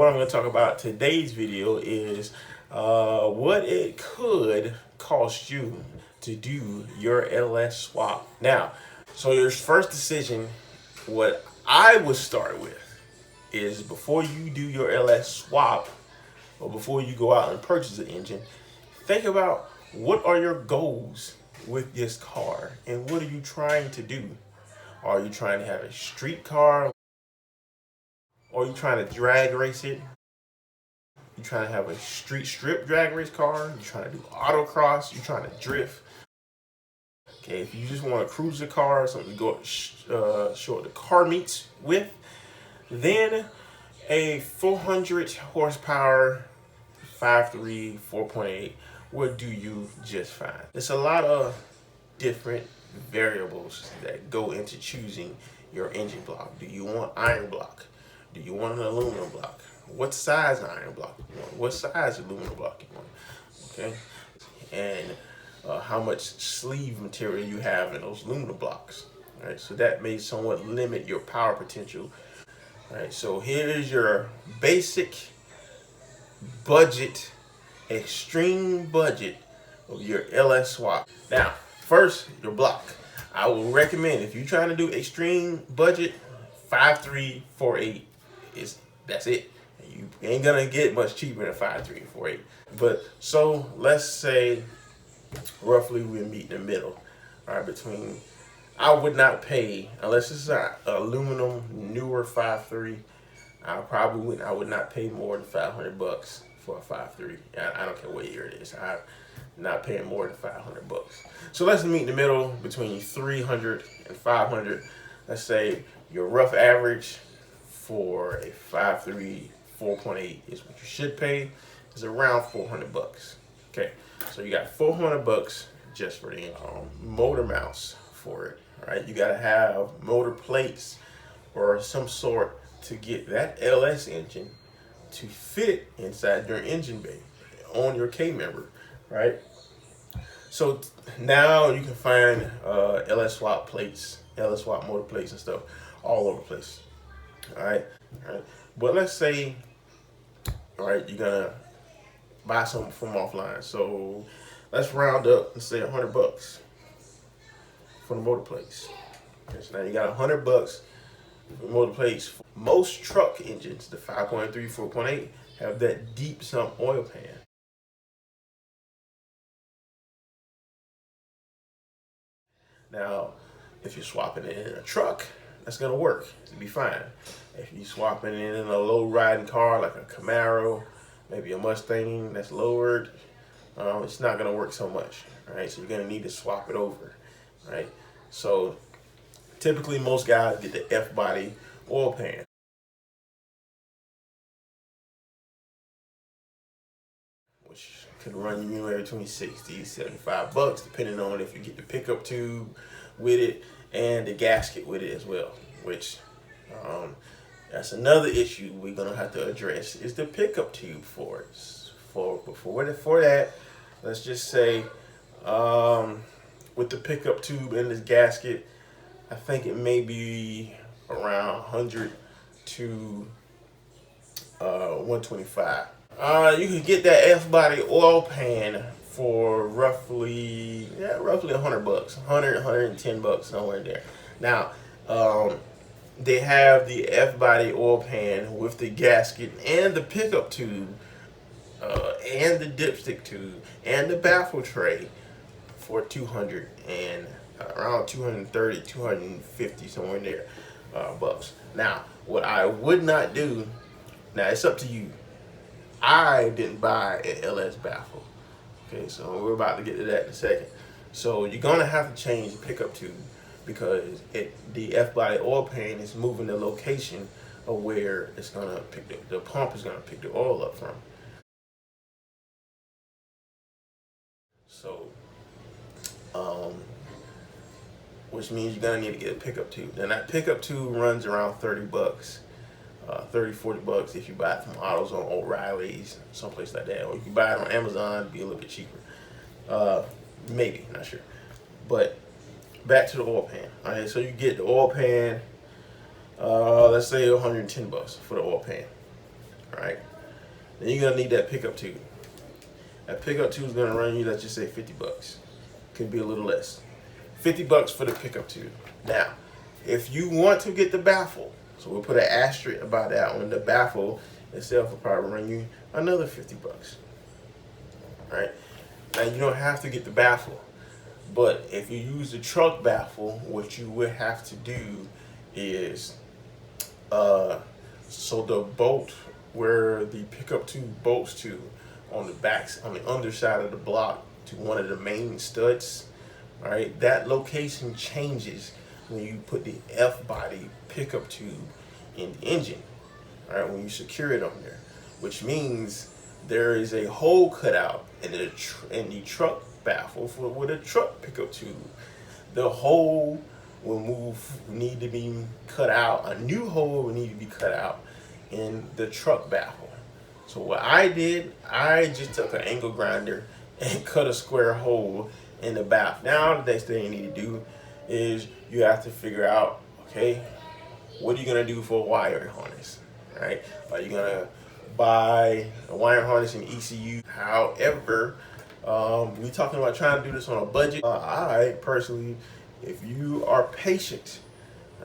what I'm going to talk about today's video is what it could cost you to do your LS swap. Now, so your first decision, what I would start with is before you do your LS swap or before you go out and purchase an engine, think about what are your goals with this car and what are you trying to do? Are you trying to have a street car? Or are you trying to drag race it? You trying to have a street strip drag race car? You trying to do autocross? You trying to drift? Okay, if you just want to cruise the car, something to go short the car meets with, then a 400 horsepower 5.3 4.8 will do you just fine. There's a lot of different variables that go into choosing your engine block. Do you want iron block? Do you want an aluminum block? What size iron block you want? What size aluminum block you want? Okay, and how much sleeve material you have in those aluminum blocks. All right, so that may somewhat limit your power potential. All right, so here's your basic budget, extreme budget of your LS swap. Now, first, your block. I will recommend if you're trying to do extreme budget, 5.3 4.8 that's it. You ain't gonna get much cheaper than 5.3 4.8. But so let's say roughly we meet in the middle. All right, between I would not pay unless it's an aluminum newer 5.3. I would not pay more than $500 for a 5.3. I don't care what year it is. I'm not paying more than $500. So let's meet in the middle between 300 and 500. Let's say your rough average for a 5.3 4.8 is what you should pay is around $400. Okay, so you got $400 just for the motor mounts for it. All right, you got to have motor plates or some sort to get that LS engine to fit inside your engine bay on your K member, right? So now you can find LS swap plates, LS swap motor plates and stuff all over the place. All right. But let's say, all right, you're gonna buy something from offline. So let's round up and say $100 for the motor plates. Okay, so now you got $100 for motor plates. Most truck engines, the 5.3, 4.8, have that deep sump oil pan. Now, if you're swapping it in a truck, that's gonna work. It'll be fine. If you're swapping it in a low riding car like a Camaro, maybe a Mustang that's lowered, it's not gonna work so much. All right, so you're gonna need to swap it over. Right. So typically most guys get the F-body oil pan. Which could run you anywhere between $60, $75, depending on if you get the pickup tube with it and the gasket with it as well. Which that's another issue we're gonna have to address is the pickup tube for it. For that, let's just say with the pickup tube and this gasket, I think it may be around 100 to 125. You can get that F-body oil pan for roughly $100, 100, $110, somewhere in there. Now, they have the F-body oil pan with the gasket and the pickup tube, and the dipstick tube and the baffle tray for 200 and around 230, 250, somewhere in there bucks. Now, what I would not do, now it's up to you. I didn't buy an LS baffle. Okay, so we're about to get to that in a second. So you're gonna have to change the pickup tube because the F-body oil pan is moving the location of where it's gonna pick the pump is gonna pick the oil up from. So, which means you're gonna need to get a pickup tube. And that pickup tube runs around $30, 30, $40 if you buy it from AutoZone, O'Reilly's, someplace like that. Or you can buy it on Amazon, it'd be a little bit cheaper. Maybe, not sure. But back to the oil pan. All right, so you get the oil pan, let's say $110 for the oil pan. All right. Then you're gonna need that pickup tube. That pickup tube is gonna run you, let's just say 50 bucks. Could be a little less. 50 bucks for the pickup tube. Now, if you want to get the baffle, so we'll put an asterisk about that one. The baffle itself will probably run you another 50 bucks. All right. Now you don't have to get the baffle, but if you use the truck baffle, what you would have to do is, so the bolt where the pickup tube bolts to on the underside of the block to one of the main studs, all right, that location changes when you put the F-body pickup tube in the engine, all right, when you secure it on there, which means there is a hole cut out in the truck baffle with a truck pickup tube. The hole will need to be cut out. A new hole will need to be cut out in the truck baffle. So what I did, I just took an angle grinder and cut a square hole in the baffle. Now the next thing you need to do is you have to figure out, okay, what are you gonna do for a wire harness, right? Are you gonna buy a wire harness and ECU? However, we talking about trying to do this on a budget. I personally, if you are patient,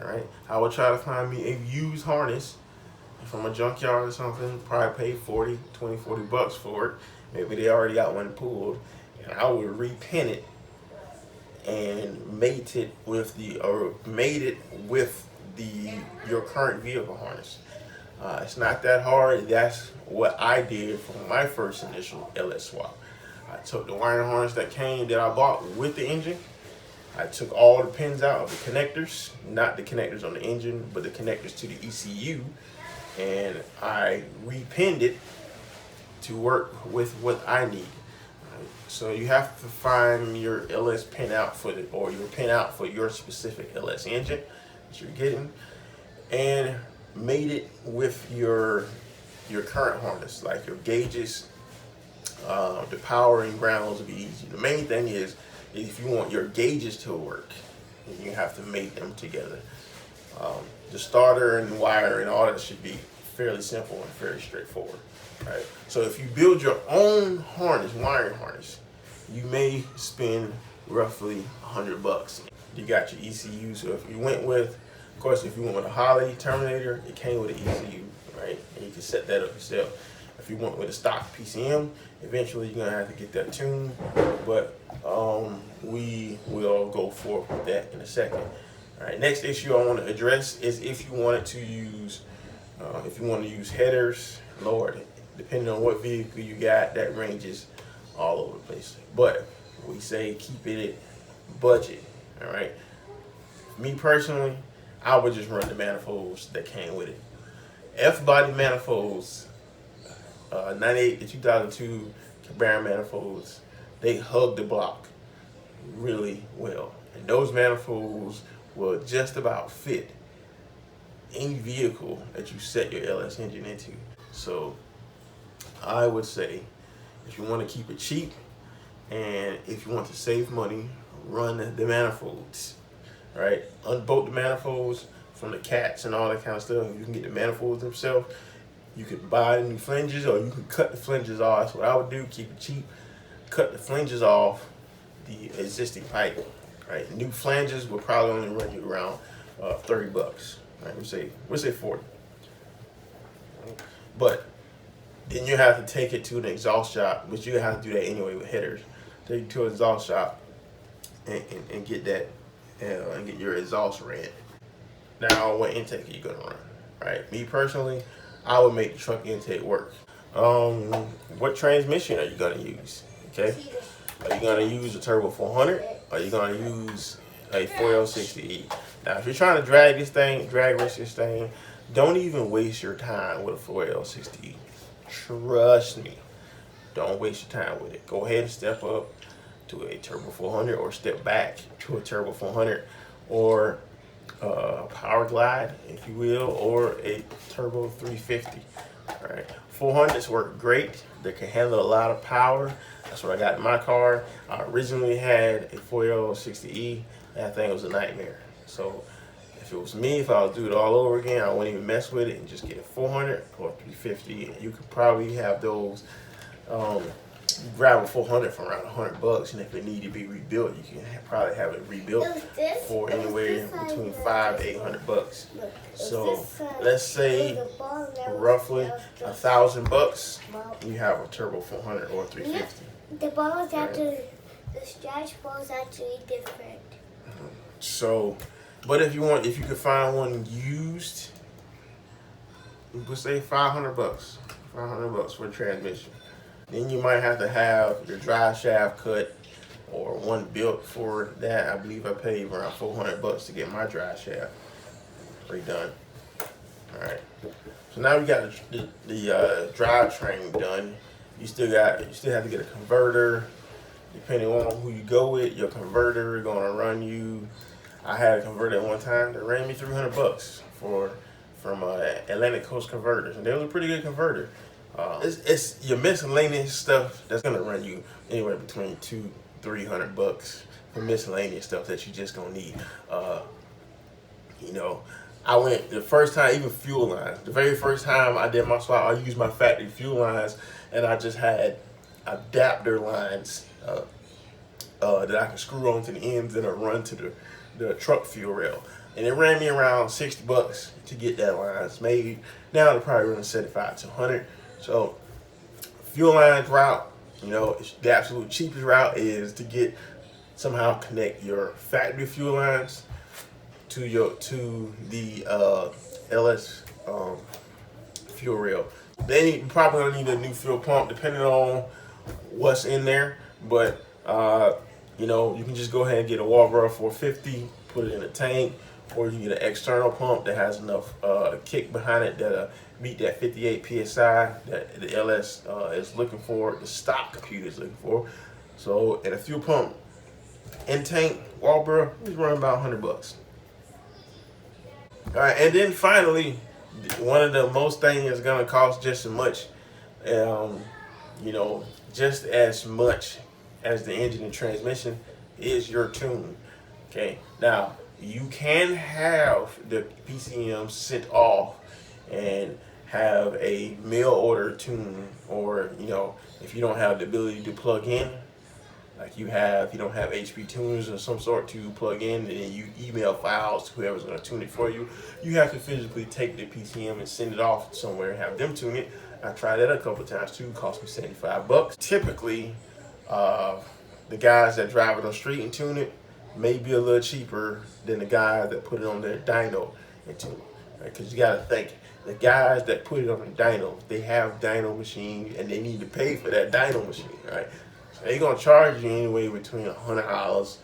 all right, I would try to find me a used harness from a junkyard or something. Probably pay 40 bucks for it. Maybe they already got one pulled, and I would repaint it and mate it with your current vehicle harness. It's not that hard. That's what I did for my first initial LS swap. I took the wiring harness that I bought with the engine. I took all the pins out of the connectors, not the connectors on the engine, but the connectors to the ECU, and I repinned it to work with what I need. So you have to find your LS pin out or your pin out for your specific LS engine that you're getting, and mate it with your current harness, like your gauges. The power and grounds will be easy. The main thing is if you want your gauges to work, you have to mate them together. The starter and the wire and all that should be fairly simple and fairly straightforward. Right? So if you build your own harness, wiring harness, you may spend roughly 100 bucks. You got your ECU. So if you went with, of course, if you went with a Holley Terminator, it came with an ECU, right? And you can set that up yourself. If you went with a stock PCM, eventually you're gonna have to get that tuned, but we will go forward with that in a second. All right, next issue I want to address is if you want to use headers, Lord, depending on what vehicle you got, that ranges all over the place. But we say keep it at budget. All right. Me personally, I would just run the manifolds that came with it. F-body manifolds, 98 to 2002 Cabrera manifolds, they hug the block really well. And those manifolds will just about fit any vehicle that you set your LS engine into. So I would say if you want to keep it cheap and if you want to save money, run the manifolds. Right? Unbolt the manifolds from the cats and all that kind of stuff. You can get the manifolds themselves. You could buy new flanges or you can cut the flanges off. That's what I would do, keep it cheap. Cut the flanges off the existing pipe. Right? New flanges will probably only run you around 30 bucks. Right? We'll say 40. But then you have to take it to an exhaust shop, which you have to do that anyway with headers. Take it to an exhaust shop and get that and get your exhaust ran. Now, what intake are you gonna run? Right? Me personally, I would make the truck intake work. What transmission are you gonna use? Okay, are you gonna use a turbo 400? Or are you gonna use a 4L60E? Now, if you're trying to drag race this thing, don't even waste your time with a 4L60E. Trust me, don't waste your time with it. Go ahead and step up to a turbo 400 or step back to a turbo 400 or power glide, if you will, or a turbo 350. All right, 400s work great. They can handle a lot of power. That's what I got in my car. I originally had a 4L60E. That thing was a nightmare. So If it was me, if I would do it all over again, I wouldn't even mess with it and just get a 400 or 350. And you could probably have those. You grab a 400 for around $100, and if it need to be rebuilt, you can probably have it rebuilt for anywhere between $500 to $800. So let's say roughly $1,000, you have a turbo 400 or 350. The ball is actually, the stretch ball is actually different. So, but if you could find one used, you could say $500 for a transmission. Then you might have to have your drive shaft cut or one built for that. I believe I paid around $400 to get my drive shaft redone. All right. So now we got the drivetrain done. You still have to get a converter. Depending on who you go with, your converter is gonna run you. I had a converter at one time that ran me $300 from Atlantic Coast Converters, and they was a pretty good converter. It's your miscellaneous stuff that's gonna run you anywhere between $200-300 for miscellaneous stuff that you just gonna need. You know, I went the first time, even fuel lines. The very first time I did my swap, I used my factory fuel lines, and I just had adapter lines that I can screw onto the ends and run to the truck fuel rail. And it ran me around $60 to get that lines made. Now they're probably running $75 to $100. So fuel lines route, you know, the absolute cheapest route is to somehow connect your factory fuel lines to the LS fuel rail. Then you're probably gonna need a new fuel pump depending on what's in there. But you know, you can just go ahead and get a Walbro 450, put it in a tank, or you can get an external pump that has enough kick behind it that meet that 58 psi that the LS is looking for, the stock computer is looking for. So, and a fuel pump in tank Walbro is running about $100. All right, and then finally, one of the most things that's gonna cost just as much, you know, just as much as the engine and transmission is your tune. Okay, now you can have the PCM sent off and have a mail order tune, or you know, if you don't have the ability to plug in, like you don't have HP tuners of some sort to plug in, and you email files to whoever's going to tune it for you. You have to physically take the PCM and send it off somewhere and have them tune it. I tried that a couple of times too. It cost me $75. Typically, the guys that drive it on the street and tune it may be a little cheaper than the guys that put it on their dyno and tune it. Because you got to think, the guys that put it on the dyno, they have dyno machines and they need to pay for that dyno machine, right? So they're going to charge you anywhere between $100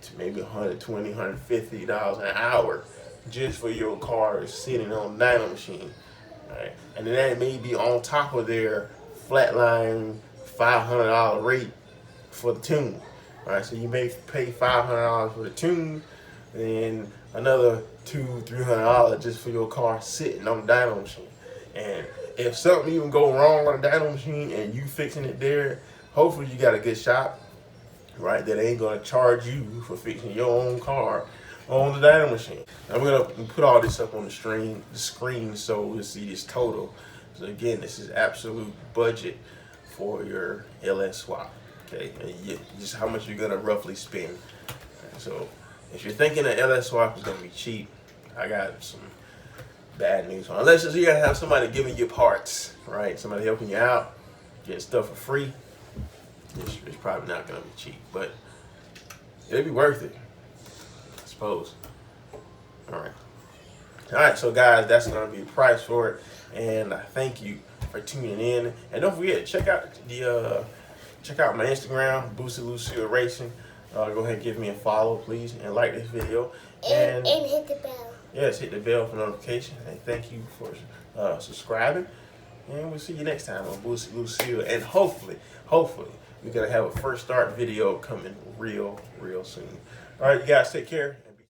to maybe $120, $150 an hour just for your car sitting on the dyno machine, right? And then that may be on top of their flatline $500 rate for the tune. All right, so you may pay $500 for the tune, and another $200-300 just for your car sitting on the dyno machine. And if something even go wrong on the dyno machine and you fixing it there, hopefully you got a good shop, right, that ain't gonna charge you for fixing your own car on the dyno machine. I'm gonna put all this up on the screen so we'll see this total. So again, this is absolute budget for your LS swap. Okay, and just how much you're gonna roughly spend. So if you're thinking an LS swap is gonna be cheap, I got some bad news. Unless you gotta have somebody giving you parts, right? Somebody helping you out, getting stuff for free. It's probably not gonna be cheap, but it'll be worth it, I suppose. All right. So guys, that's gonna be the price for it, and I thank you for tuning in. And don't forget, check out my Instagram, BoostedLucille Racing. Go ahead and give me a follow, please, and like this video. And hit the bell. Yes, hit the bell for notification. And thank you for subscribing. And we'll see you next time on BoostedLucille. And hopefully, we're going to have a first start video coming real soon. All right, you guys take care.